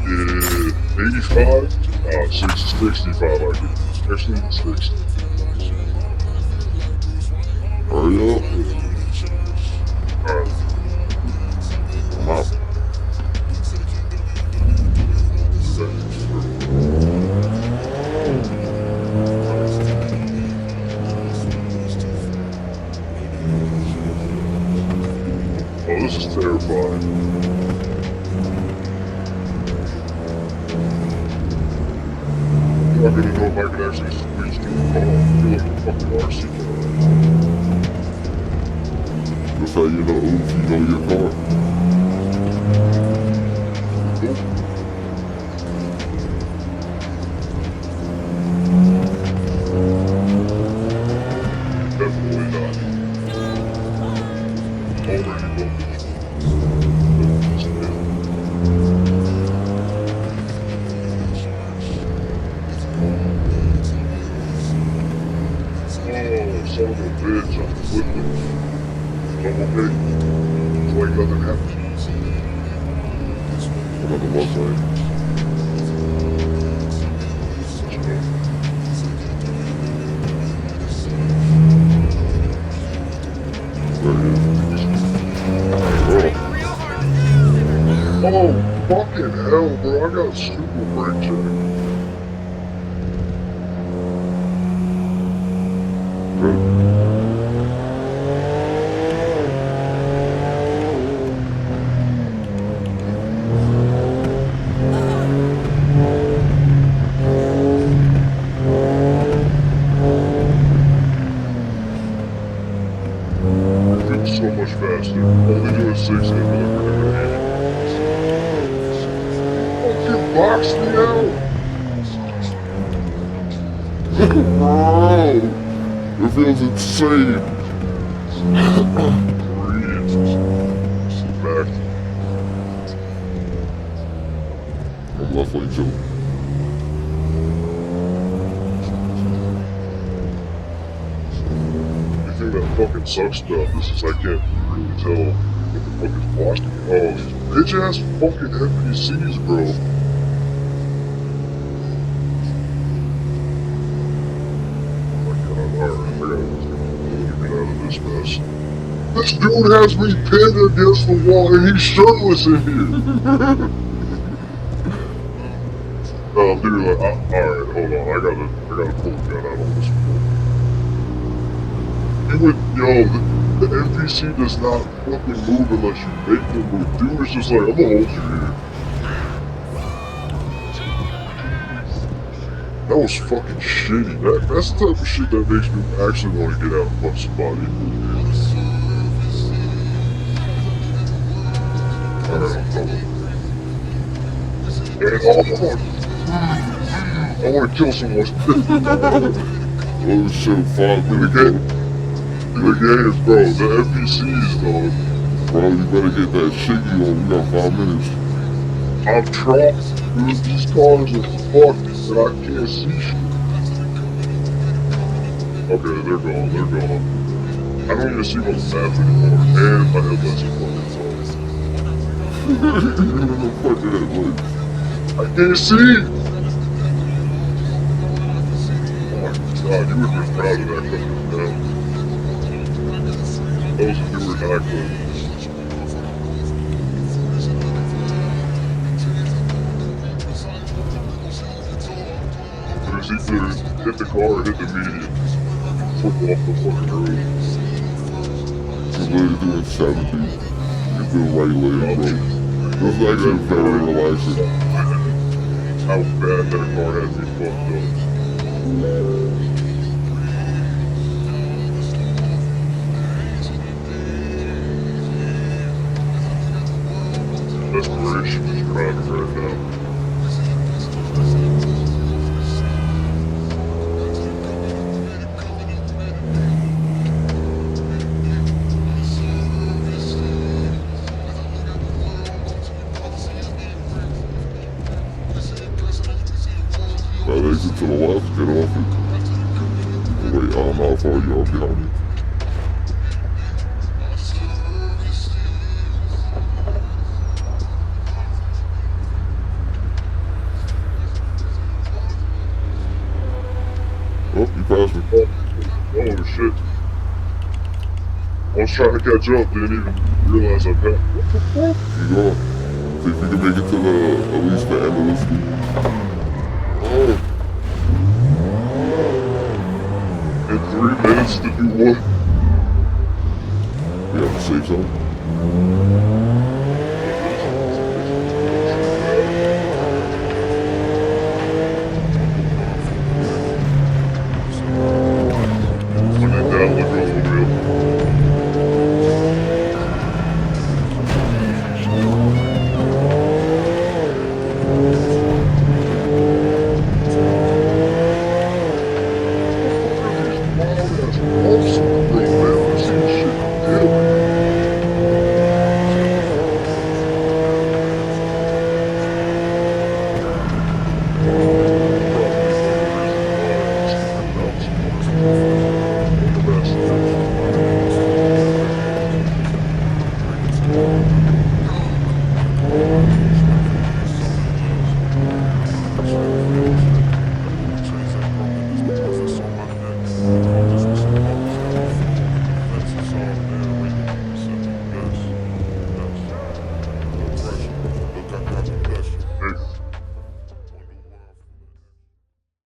Yeah, 85? 65, I get. Actually, 60. Hurry up. Alright. I'm out. Oh, this is terrifying. I'm not gonna know if I can actually squeeze through the car. I feel like a fucking Larcius. That's how you know if you know your car. Definitely not. Already booked. Oh, son of a bitch, I'm flipping. I'm okay. It's like nothing happened. I'm on the left side. There it is. Oh, fucking hell, bro. I got super brake check. So much faster. Only doing 60, but we're doing 80. Fucking box me out! Bro! It feels insane! Breathe. Back. I'm left lane too. The thing that fucking sucks about this is I can't really tell what the fuck is blocking me. Oh, these bitch ass fucking NPCs, bro. This dude has me pinned against the wall and he's shirtless in here. Dude, like, alright, hold on, I gotta pull the gun out on this one. You would, the NPC does not fucking move unless you make them move. Dude is just like, I'm gonna hold you here. That was fucking shitty. That's the type of shit that makes me actually want to get out and punch somebody. I want to kill someone. Oh shit, 5 minutes, The game, bro. The NPCs, dog. bro. You better get that shiggy on. We got 5 minutes. I'm trying. Dude, these cars are fucked and I can't see shit. Okay, they're gone. They're gone. I don't even see what's happening anymore. And my headlights are fucking Fucking headlights. I can't see! Oh my god, you would have been proud of that clip, man. That was a do or die clip. Because he could hit the car or hit the median. Flip off the fucking road. He's literally doing 70. Get the right leg, bro. This is actually very relaxing. How bad that car had me fucked up. Desperation is driving right now. That exit to the left, get off it. Wait, I don't know how far y'all behind me. past me. Oh shit. I was trying to catch up, didn't even realize I passed. What the fuck? Keep going. See if you can make it to at least the end of this loop. Oh. In 3 minutes to do what? We have to save some. When in doubt, look over the wheel.